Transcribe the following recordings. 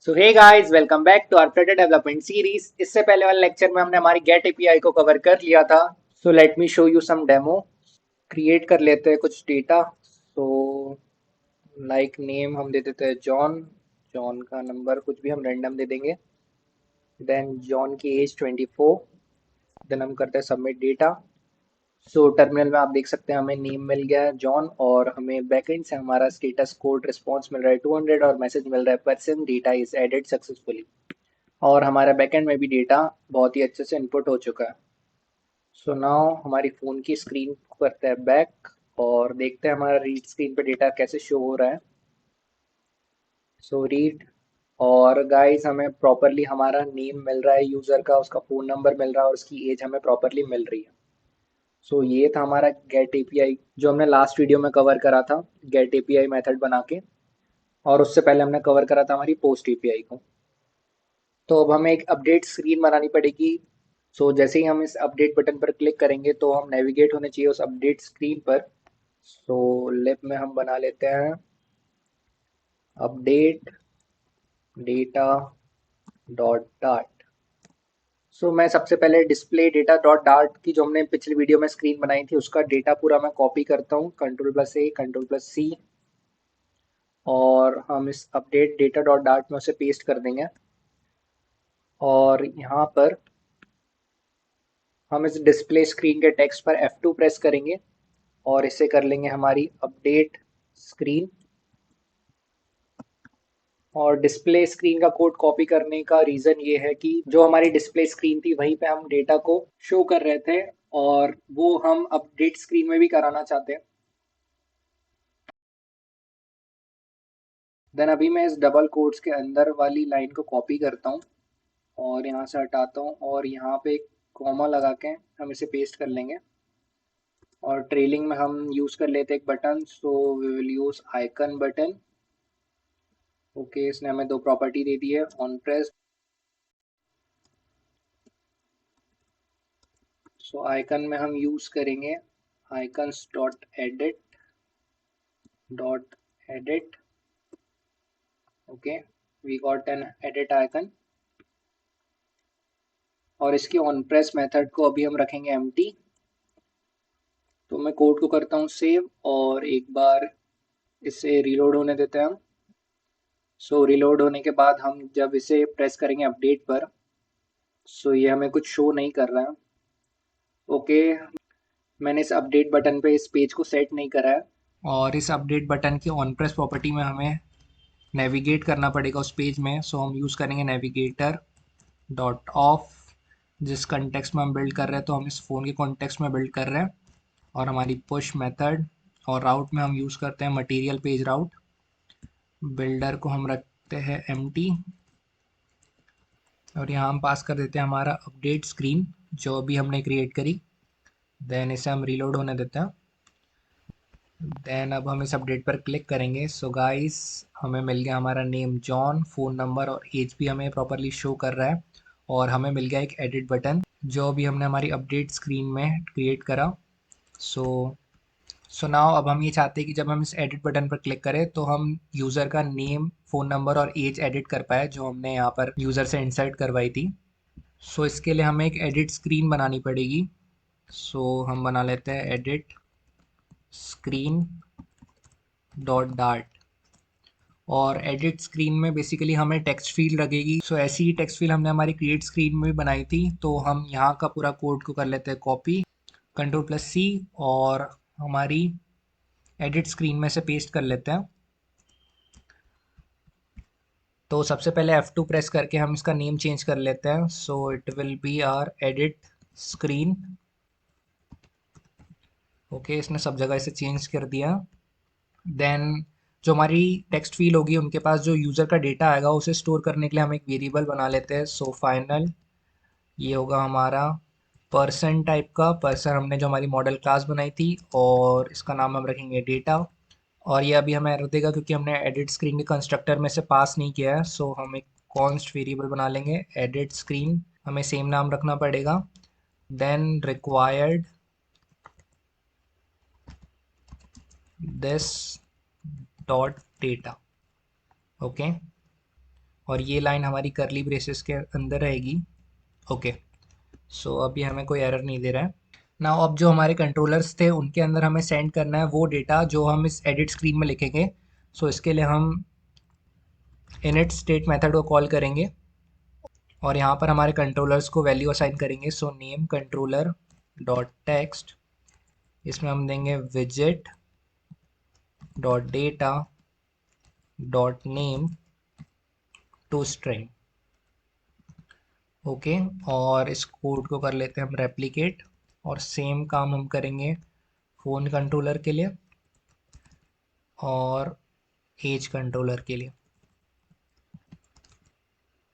So hey guys, welcome back to our Flutter development series. इससे पहले वाले lecture में हमने हमारी गेट एपीआई को कवर कर लिया था। So let me show you some demo. Create कर लेते हैं कुछ डेटा। सो लाइक नेम हम दे देते हैं जॉन। जॉन का नंबर कुछ भी हम रैंडम दे देंगे। देन जॉन की एज 24। देन हम करते हैं सबमिट डेटा। सो टर्मिनल में आप देख सकते हैं हमें नेम मिल गया है जॉन, और हमें बैकएंड से हमारा स्टेटस कोड रिस्पॉन्स मिल रहा है 200, और मैसेज मिल रहा है person data is added successfully. और हमारा बैकएंड में भी डेटा बहुत ही अच्छे से इनपुट हो चुका है। सो नाउ हमारी फ़ोन की स्क्रीन को करते हैं बैक, और देखते हैं हमारा रीड स्क्रीन पे डेटा कैसे शो हो रहा है। सो रीड, और गाइस हमें प्रॉपरली हमारा नेम मिल रहा है यूज़र का, उसका फ़ोन नंबर मिल रहा है, और उसकी एज हमें प्रॉपरली मिल रही है। सो ये था हमारा गेट एपीआई जो हमने लास्ट वीडियो में कवर करा था, गेट एपीआई मेथड बना के। और उससे पहले हमने कवर करा था हमारी पोस्ट एपीआई को। तो अब हमें एक अपडेट स्क्रीन बनानी पड़ेगी। सो जैसे ही हम इस अपडेट बटन पर क्लिक करेंगे तो हम नेविगेट होने चाहिए उस अपडेट स्क्रीन पर। सो लेफ्ट में हम बना लेते हैं अपडेट डेटा डॉट डाट। सो मैं सबसे पहले डिस्प्ले डेटा डॉट डाट की जो हमने पिछली वीडियो में स्क्रीन बनाई थी उसका डेटा पूरा मैं कॉपी करता हूँ, कंट्रोल+A कंट्रोल+C, और हम इस अपडेट डेटा डॉट डाट में उसे पेस्ट कर देंगे। और यहाँ पर हम इस डिस्प्ले स्क्रीन के टेक्स्ट पर F2 प्रेस करेंगे, और इसे कर लेंगे हमारी अपडेट स्क्रीन। और डिस्प्ले स्क्रीन का कोड कॉपी करने का रीज़न ये है कि जो हमारी डिस्प्ले स्क्रीन थी वहीं पे हम डेटा को शो कर रहे थे, और वो हम अपडेट स्क्रीन में भी कराना चाहते हैं। देन अभी मैं इस डबल कोट्स के अंदर वाली लाइन को कॉपी करता हूँ, और यहाँ से हटाता हूँ, और यहाँ पे एक कॉमा लगा के हम इसे पेस्ट कर लेंगे। और ट्रेलिंग में हम यूज़ कर लेते हैं एक button, so we will use icon button. Okay, इसने हमें दो प्रॉपर्टी दे दी है, ऑन प्रेस। सो आइकन में हम यूज़ करेंगे icons dot edit. Okay, we got an edit icon. और इसके ऑन प्रेस मेथड को अभी हम रखेंगे एम्प्टी। तो मैं कोड को करता हूँ सेव, और एक बार इसे रीलोड होने देते हैं हम। सो रीलोड होने के बाद हम जब इसे प्रेस करेंगे अपडेट पर, सो ये हमें कुछ शो नहीं कर रहा है। ओके, मैंने इस अपडेट बटन पे इस पेज को सेट नहीं करा है, और इस अपडेट बटन की ऑन प्रेस प्रॉपर्टी में हमें नेविगेट करना पड़ेगा उस पेज में। सो हम यूज़ करेंगे नेविगेटर डॉट ऑफ। जिस कंटेक्स्ट में हम बिल्ड कर रहे हैं, तो हम इस फ़ोन के कॉन्टेक्स्ट में बिल्ड कर रहे हैं। और हमारी पुश मेथड और राउट में हम यूज़ करते हैं मटेरियल पेज राउट। बिल्डर को हम रखते हैं एम्प्टी, और यहाँ हम पास कर देते हैं हमारा अपडेट स्क्रीन जो अभी हमने क्रिएट करी। देन इसे हम रीलोड होने देते हैं। देन अब हम इस अपडेट पर क्लिक करेंगे। सो गाइस, हमें मिल गया हमारा नेम जॉन, फ़ोन नंबर और एज भी हमें प्रॉपरली शो कर रहा है। और हमें मिल गया एक एडिट बटन जो अभी हमने हमारी अपडेट स्क्रीन में क्रिएट करा। सो सो नाउ अब हम ये चाहते हैं कि जब हम इस एडिट बटन पर क्लिक करें तो हम यूज़र का नेम, फ़ोन नंबर और एज एडिट कर पाए जो हमने यहाँ पर यूज़र से इंसर्ट करवाई थी। सो इसके लिए हमें एक एडिट स्क्रीन बनानी पड़ेगी। सो हम बना लेते हैं एडिट स्क्रीन डॉट डार्ट। और एडिट स्क्रीन में बेसिकली हमें टेक्स्ट फील्ड लगेगी। सो ऐसी ही टेक्स्ट फील्ड हमने हमारी क्रिएट स्क्रीन में भी बनाई थी, तो हम यहाँ का पूरा कोड को कर लेते हैं कॉपी, कंट्रोल+C, और हमारी एडिट स्क्रीन में से पेस्ट कर लेते हैं। तो सबसे पहले F2 प्रेस करके हम इसका नेम चेंज कर लेते हैं। So it will be our edit screen. Okay, इसने सब जगह इसे चेंज कर दिया। देन जो हमारी टेक्स्ट फील्ड होगी उनके पास जो यूज़र का डेटा आएगा उसे स्टोर करने के लिए हम एक वेरिएबल बना लेते हैं। सो फाइनल, ये होगा हमारा पर्सन टाइप का। पर्सन हमने जो हमारी मॉडल क्लास बनाई थी, और इसका नाम हम रखेंगे डेटा। और ये अभी हमें एरर देगा क्योंकि हमने एडिट स्क्रीन के कंस्ट्रक्टर में से पास नहीं किया है। सो हम एक कॉन्स्ट वेरिएबल बना लेंगे एडिट स्क्रीन, हमें सेम नाम रखना पड़ेगा। Then required this dot data. Okay, और ये लाइन हमारी करली ब्रेसेस के अंदर रहेगी। ओके, सो अभी हमें कोई एरर नहीं दे रहा है ना। अब जो हमारे कंट्रोलर्स थे उनके अंदर हमें सेंड करना है वो डेटा जो हम इस एडिट स्क्रीन में लिखेंगे। सो इसके लिए हम इनिट स्टेट मेथड को कॉल करेंगे और यहाँ पर हमारे कंट्रोलर्स को वैल्यू असाइन करेंगे। So name controller dot text, इसमें हम देंगे विजेट dot data dot name to string. Okay, और इस कोड को कर लेते हैं हम रेप्लिकेट, और सेम काम हम करेंगे फ़ोन कंट्रोलर के लिए और एज कंट्रोलर के लिए।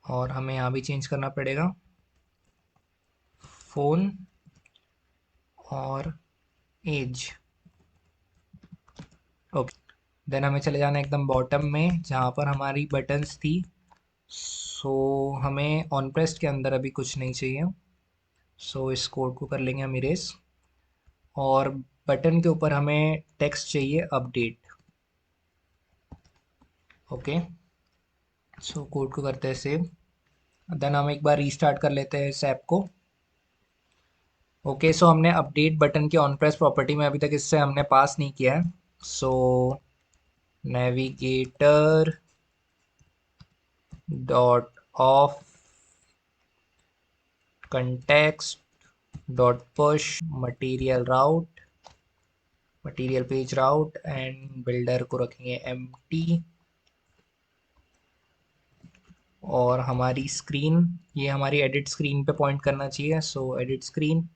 और हमें यहाँ भी चेंज करना पड़ेगा फ़ोन और एज। ओके, देन हमें चले जाना एकदम बॉटम में जहाँ पर हमारी बटन्स थी। सो हमें ऑन प्रेस्ट के अंदर अभी कुछ नहीं चाहिए। सो इस कोड को कर लेंगे हम इरेज, और बटन के ऊपर हमें टेक्स्ट चाहिए अपडेट। ओके, सो कोड को करते हैं सेव, देन हम एक बार रीस्टार्ट कर लेते हैं इस ऐप को। ओके, सो हमने अपडेट बटन के ऑन प्रेस प्रॉपर्टी में अभी तक इससे हमने पास नहीं किया है। So navigator dot of context dot push material route, material page route, and builder को रखेंगे एम्प्टी। और हमारी स्क्रीन, ये हमारी एडिट स्क्रीन पे पॉइंट करना चाहिए। सो एडिट स्क्रीन,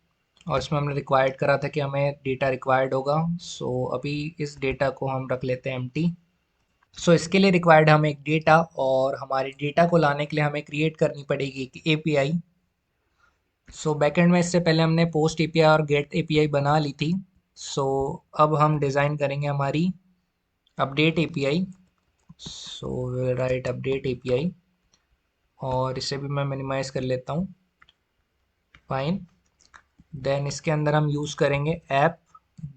और इसमें हमने रिक्वायर्ड करा था कि हमें डेटा रिक्वायर्ड होगा। सो अभी इस डेटा को हम रख लेते हैं एम्प्टी। सो इसके लिए रिक्वायर्ड हमें एक डेटा, और हमारे डेटा को लाने के लिए हमें क्रिएट करनी पड़ेगी एक एपीआई। सो बैकएंड में इससे पहले हमने पोस्ट एपीआई और गेट एपीआई बना ली थी। सो अब हम डिज़ाइन करेंगे हमारी अपडेट एपीआई। सो राइट अपडेट एपीआई, और इसे भी मैं मिनिमाइज कर लेता हूँ। फाइन, देन इसके अंदर हम यूज़ करेंगे ऐप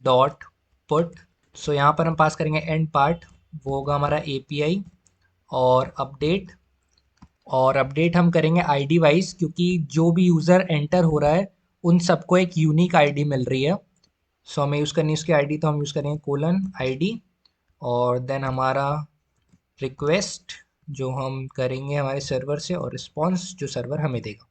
डॉट पुट। सो यहाँ पर हम पास करेंगे एंड पार्ट, वो होगा हमारा एपीआई और अपडेट। और अपडेट हम करेंगे आईडी वाइज, क्योंकि जो भी यूज़र एंटर हो रहा है उन सबको एक यूनिक आईडी मिल रही है। सो हमें यूज़ करनी है उसकी आईडी, तो हम यूज़ करेंगे कोलन आईडी, और देन हमारा रिक्वेस्ट जो हम करेंगे हमारे सर्वर से, और रिस्पॉन्स जो सर्वर हमें देगा।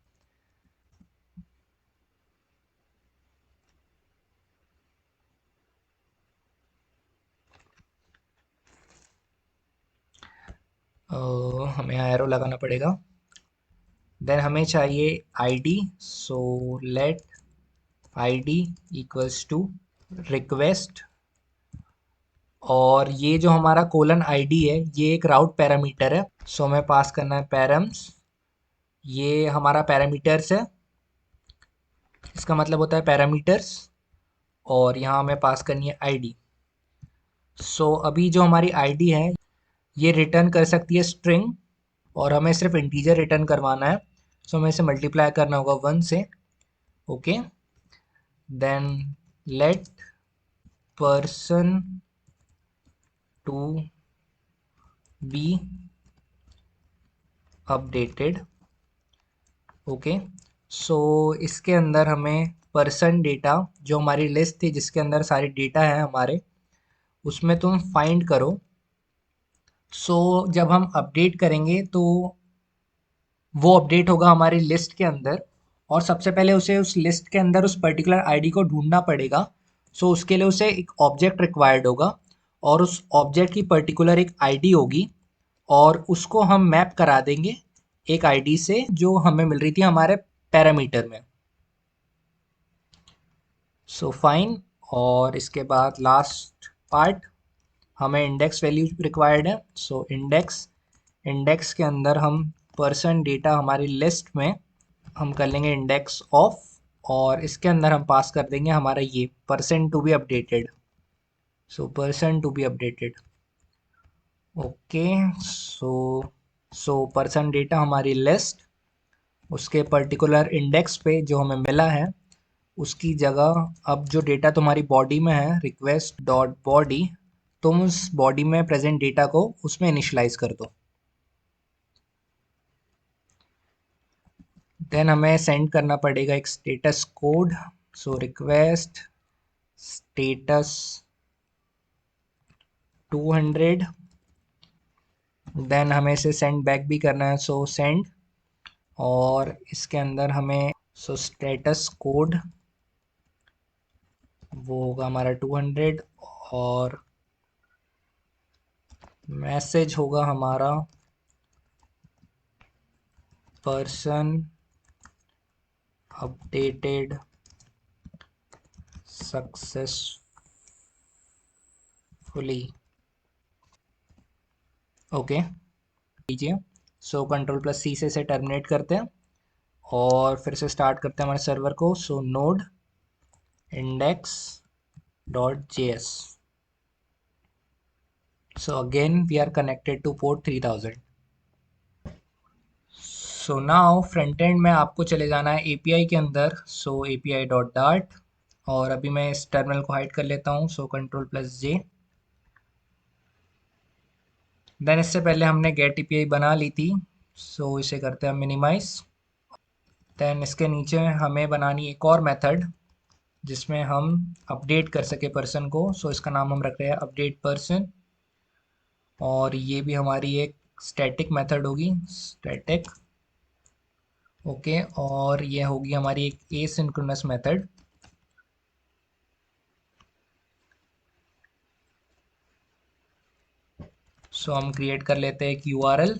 हमें यहाँ एरो लगाना पड़ेगा। देन हमें चाहिए ID, so let ID equals to request, और ये जो हमारा कोलन आईडी है ये एक राउट पैरामीटर है। सो हमें पास करना है पैरम्स, ये हमारा पैरामीटर्स है, इसका मतलब होता है पैरामीटर्स, और यहाँ हमें पास करनी है आईडी। सो अभी जो हमारी आईडी है ये रिटर्न कर सकती है स्ट्रिंग, और हमें सिर्फ इंटीजर रिटर्न करवाना है। सो हमें इसे मल्टीप्लाई करना होगा 1 से। Okay, then let person to be updated. Okay, so इसके अंदर हमें पर्सन डेटा जो हमारी लिस्ट थी जिसके अंदर सारे डेटा है हमारे, उसमें तुम फाइंड करो। सो जब हम अपडेट करेंगे तो वो अपडेट होगा हमारी लिस्ट के अंदर, और सबसे पहले उसे उस लिस्ट के अंदर उस पर्टिकुलर आईडी को ढूंढना पड़ेगा। सो उसके लिए उसे एक ऑब्जेक्ट रिक्वायर्ड होगा, और उस ऑब्जेक्ट की पर्टिकुलर एक आईडी होगी, और उसको हम मैप करा देंगे एक आईडी से जो हमें मिल रही थी हमारे पैरामीटर में। सो फाइन, और इसके बाद लास्ट पार्ट, हमें इंडेक्स वैल्यू रिक्वायर्ड है। सो इंडेक्स, इंडेक्स के अंदर हम पर्सन डेटा हमारी लिस्ट में हम कर लेंगे इंडेक्स ऑफ, और इसके अंदर हम पास कर देंगे हमारा ये person to be updated. So person to be updated. Okay, so person data हमारी लिस्ट, उसके पर्टिकुलर इंडेक्स पे जो हमें मिला है उसकी जगह अब जो डेटा तुम्हारी बॉडी में है रिक्वेस्ट डॉट बॉडी, तुम उस बॉडी में प्रेजेंट डेटा को उसमें इनिशलाइज कर दो। देन हमें सेंड करना पड़ेगा एक status code. So request status 200। Then हमें इसे सेंड बैक भी करना है, सो सेंड। और इसके अंदर हमें सो स्टेटस कोड वो होगा हमारा 200, और मैसेज होगा हमारा पर्सन अपडेटेड सक्सेसफुली। ओके लीजिए। सो कंट्रोल प्लस सी से इसे टर्मिनेट करते हैं और फिर से स्टार्ट करते हैं हमारे सर्वर को। So node index dot JS. So again we are connected to port 3000। So now front end में आपको चले जाना है एपीआई के अंदर। सो एपीआई डॉट डार्ट, और अभी मैं इस टर्मिनल को हाइड कर लेता हूँ। सो कंट्रोल प्लस जे। देन इससे पहले हमने गेट एपीआई बना ली थी, सो इसे करते हैं मिनिमाइज। देन इसके नीचे हमें बनानी एक और मेथड जिसमें हम अपडेट कर सके पर्सन को। सो इसका नाम हम रख रहे हैं अपडेट पर्सन, और ये भी हमारी एक स्टैटिक मेथड होगी, स्टैटिक। ओके, और ये होगी हमारी एक एसिंक्रोनस मेथड। सो हम क्रिएट कर लेते हैं एक यूआरएल,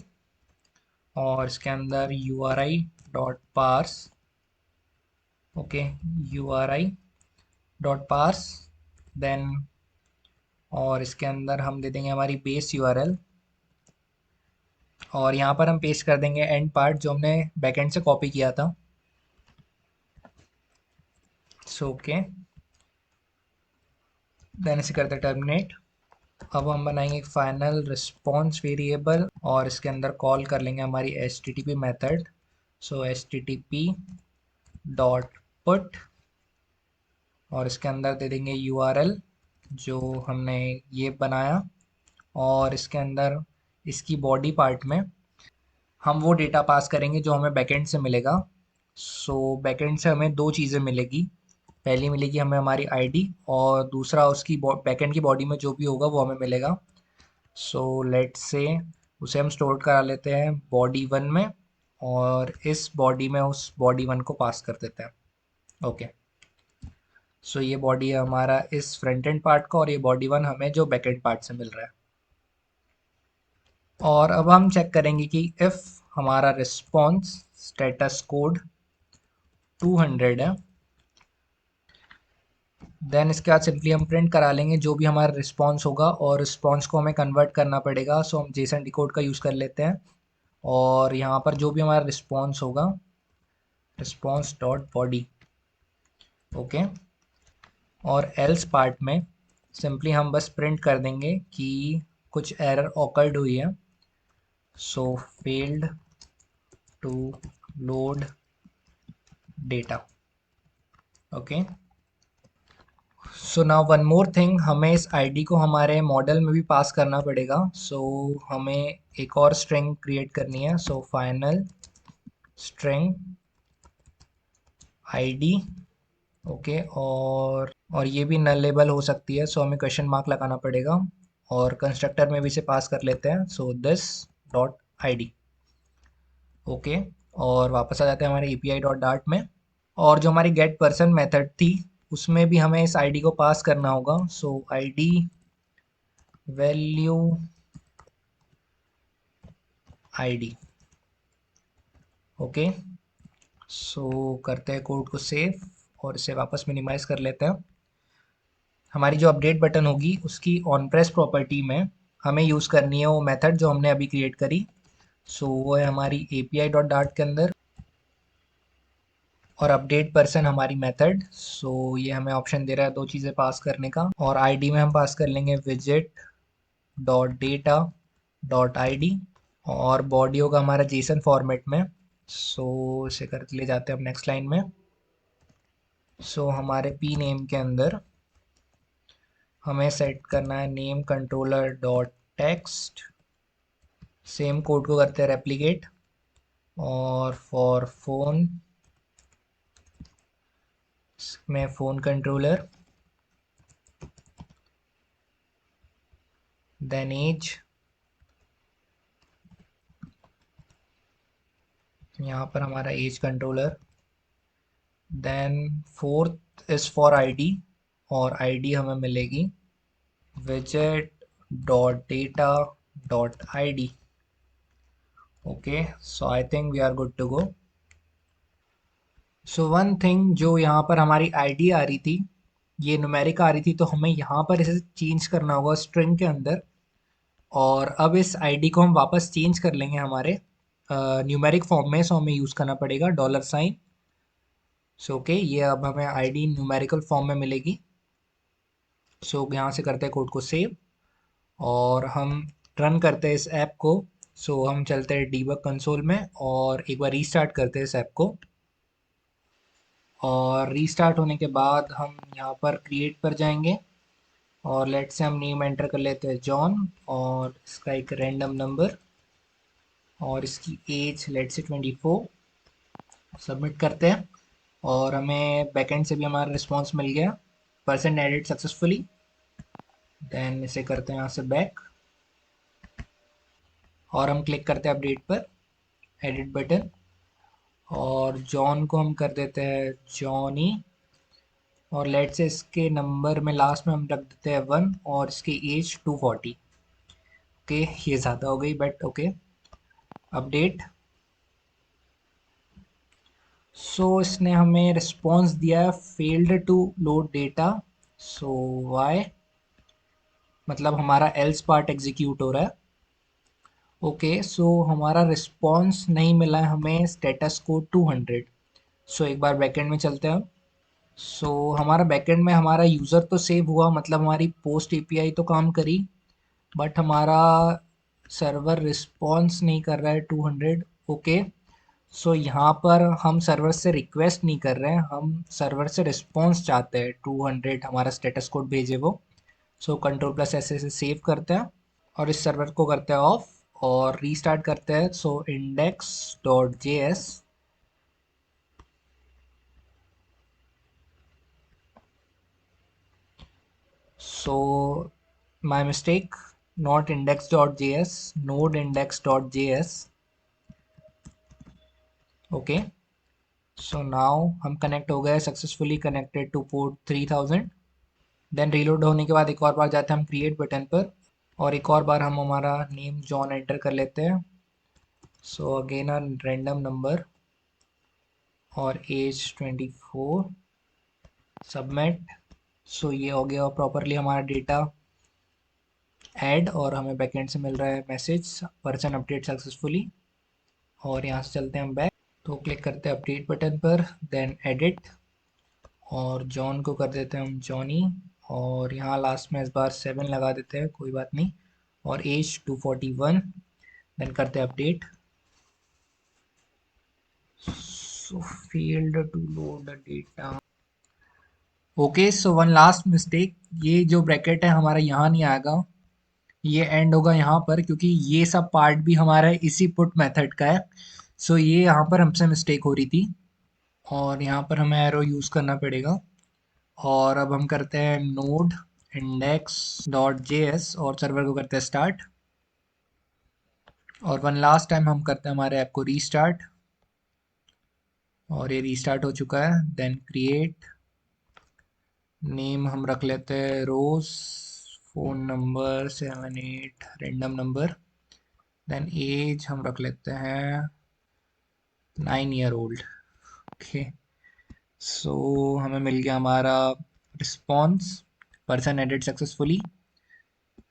और इसके अंदर URI dot parse. Okay, URI dot parse. Then और इसके अंदर हम दे देंगे हमारी बेस यूआरएल, और यहाँ पर हम पेस्ट कर देंगे एंड पार्ट जो हमने बैकएंड से कॉपी किया था। सो ओके, देन इसे करते हैं टर्मिनेट। अब हम बनाएंगे एक फाइनल रिस्पॉन्स वेरिएबल, और इसके अंदर कॉल कर लेंगे हमारी HTTP मेथड। सो HTTP डॉट पुट, और इसके अंदर दे देंगे URL जो हमने ये बनाया, और इसके अंदर इसकी बॉडी पार्ट में हम वो डेटा पास करेंगे जो हमें बैकएंड से मिलेगा। सो बैकएंड से हमें दो चीज़ें मिलेगी। पहली मिलेगी हमें हमारी आईडी, और दूसरा उसकी बैकएंड की बॉडी में जो भी होगा वो हमें मिलेगा। सो लेट्स से उसे हम स्टोर करा लेते हैं बॉडी वन में, और इस बॉडी में उस बॉडी वन को पास कर देते हैं। ओके, सो ये बॉडी है हमारा इस फ्रंट एंड पार्ट का, और ये बॉडी वन हमें जो बैक एंड पार्ट से मिल रहा है। और अब हम चेक करेंगे कि इफ़ हमारा रिस्पॉन्स स्टेटस कोड 200 है, देन इसके बाद सिंपली हम प्रिंट करा लेंगे जो भी हमारा रिस्पॉन्स होगा, और रिस्पॉन्स को हमें कन्वर्ट करना पड़ेगा। सो हम जेसन डिकोड का यूज़ कर लेते हैं, और यहाँ पर जो भी हमारा रिस्पॉन्स होगा, रिस्पॉन्स डॉट बॉडी। ओके, और एल्स पार्ट में सिंपली हम बस प्रिंट कर देंगे कि कुछ एरर ऑकर्ड हुई है। So failed to load data. Okay, so now one more thing, हमें इस आईडी को हमारे मॉडल में भी पास करना पड़ेगा। सो हमें एक और स्ट्रिंग क्रिएट करनी है। So final string ID. Okay, और ये भी नलेबल हो सकती है, सो हमें क्वेश्चन मार्क लगाना पड़ेगा, और कंस्ट्रक्टर में भी इसे पास कर लेते हैं। So this dot ID. Okay, और वापस आ जाते हैं हमारे एपीआई डॉट डार्ट में, और जो हमारी गेट पर्सन मेथड थी उसमें भी हमें इस आईडी को पास करना होगा। सो आईडी वैल्यू आईडी। ओके, सो करते हैं कोड को सेव, और इसे वापस मिनिमाइज कर लेते हैं। हमारी जो अपडेट बटन होगी उसकी ऑन प्रेस प्रॉपर्टी में हमें यूज़ करनी है वो मेथड जो हमने अभी क्रिएट करी। सो वो है हमारी एपीआई डॉट डार्ट के अंदर, और अपडेट पर्सन हमारी मेथड। सो ये हमें ऑप्शन दे रहा है दो चीज़ें पास करने का, और आईडी में हम पास कर लेंगे visit dot data dot ID, और बॉडी होगा हमारा जेसन फॉर्मेट में। सो इसे कर ले जाते हैं हम नेक्स्ट लाइन में। सो हमारे पी नेम के अंदर हमें सेट करना है name controller dot text. Same code को करते हैं रेप्लिकेट, और फॉर फोन में फ़ोन कंट्रोलर, देन एज, यहाँ पर हमारा age controller, then fourth is for ID, और आईडी हमें मिलेगी widget dot data dot id. Okay, so I think we are good to go. So one thing, जो यहाँ पर हमारी आईडी आ रही थी, ये न्यूमेरिक आ रही थी, तो हमें यहाँ पर इसे चेंज करना होगा स्ट्रिंग के अंदर. और अब इस आईडी को हम वापस चेंज कर लेंगे हमारे न्यूमेरिक फॉर्म में. सो हमें यूज़ करना पड़ेगा $. सो ओके, ये अब हमें आईडी न्यूमेरिकल फॉर्म में मिलेगी. सो यहाँ से करते हैं कोड को सेव, और हम रन करते हैं इस ऐप को. सो हम चलते हैं डीबग कंसोल में और एक बार रीस्टार्ट करते हैं इस ऐप को. और रीस्टार्ट होने के बाद हम यहाँ पर क्रिएट पर जाएंगे, और लेट से हम नेम एंटर कर लेते हैं जॉन, और इसका एक रैंडम नंबर, और इसकी एज लेट से 24. सबमिट करते हैं, और हमें बैकएंड से भी हमारा रिस्पांस मिल गया, पर्सन एडिट सक्सेसफुली. देन इसे करते हैं यहाँ से बैक, और हम क्लिक करते हैं अपडेट पर, एडिट बटन, और जॉन को हम कर देते हैं जॉनी, और लेट से इसके नंबर में लास्ट में हम रख देते हैं 1, और इसकी एज 240. ओके, ये ज़्यादा हो गई बट ओके. अपडेट. सो इसने हमें रिस्पॉन्स दिया है failed to load data. So why, मतलब हमारा एल्स पार्ट एग्जीक्यूट हो रहा है. ओके, सो हमारा रिस्पॉन्स नहीं मिला है हमें स्टेटस कोड 200. सो एक बार बैकएंड में चलते हैं. सो हमारा बैकएंड में हमारा यूज़र तो सेव हुआ, मतलब हमारी पोस्ट एपीआई तो काम करी, बट हमारा सर्वर रिस्पॉन्स नहीं कर रहा है 200. ओके, सो यहाँ पर हम सर्वर से रिक्वेस्ट नहीं कर रहे हैं, हम सर्वर से रिस्पॉन्स चाहते हैं 200 हमारा स्टेटस कोड भेजे वो. सो कंट्रोल प्लस ऐसे से सेव करते हैं, और इस सर्वर को करते हैं ऑफ, और रीस्टार्ट करते हैं. So index dot J S. So my mistake, not index dot J S, node index dot J S. Okay, so now हम कनेक्ट हो गए, successfully connected to port 3000. Then reload होने के बाद एक और बार जाते हैं हम क्रिएट बटन पर, और एक और बार हम हमारा नेम जॉन एंटर कर लेते हैं. So again a random number, और एज 24. सबमिट. सो ये हो गया प्रॉपरली हमारा डेटा ऐड, और हमें बैकएंड से मिल रहा है मैसेज पर्सन अपडेट सक्सेसफुली. और यहाँ से चलते हैं हम बैक, तो क्लिक करते हैं अपडेट बटन पर, देन एडिट, और जॉन को कर देते हैं हम जॉनी, और यहाँ लास्ट में इस बार 7 लगा देते हैं, कोई बात नहीं, और एज 241. देन करते हैं update. So failed to load the data. Okay, so one last mistake, ये जो ब्रैकेट है हमारा यहाँ नहीं आएगा, ये एंड होगा यहाँ पर, क्योंकि ये सब पार्ट भी हमारा इसी पुट मेथड का है. सो ये यहाँ पर हमसे मिस्टेक हो रही थी, और यहाँ पर हमें एरो यूज़ करना पड़ेगा. और अब हम करते हैं node index dot J S, और सर्वर को करते हैं स्टार्ट, और वन लास्ट टाइम हम करते हैं हमारे ऐप को रीस्टार्ट, और ये रीस्टार्ट हो चुका है. देन क्रिएट, नेम हम रख लेते हैं Rose, phone number 78, random number, then age हम रख लेते हैं 9 year old. ओके, सो हमें मिल गया हमारा रिस्पॉन्स, पर्सन एडिट सक्सेसफुली.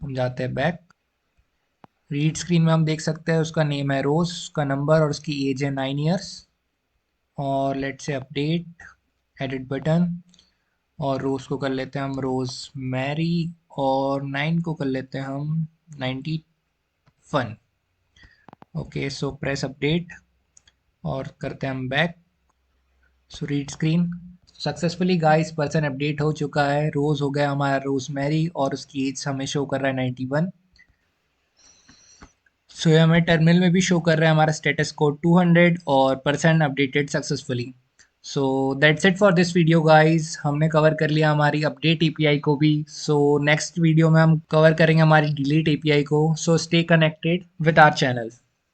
हम जाते हैं बैक. रीड स्क्रीन में हम देख सकते हैं उसका नेम है रोज, उसका नंबर और उसकी एज है 9 years. और लेट से अपडेट, एडिट बटन, और रोज को कर लेते हैं हम रोज मैरी, और 9 को कर लेते हैं हम 91. ओके, सो प्रेस अपडेट, और करते हैं हम back. So read screen successfully guys, person update हो चुका है, रोज हो गया हमारा रोज मैरी, और उसकी एज हमें शो कर रहा है 91. सो ये हमें टर्मिनल में भी शो कर रहा है हमारा स्टेटस कोड 200 और percent updated successfully. So that's it for this video guys, हमने कवर कर लिया हमारी अपडेट एपीआई को भी। सो नेक्स्ट वीडियो में हम कवर करेंगे हमारी डिलीट एपीआई को। So stay connected with our channel.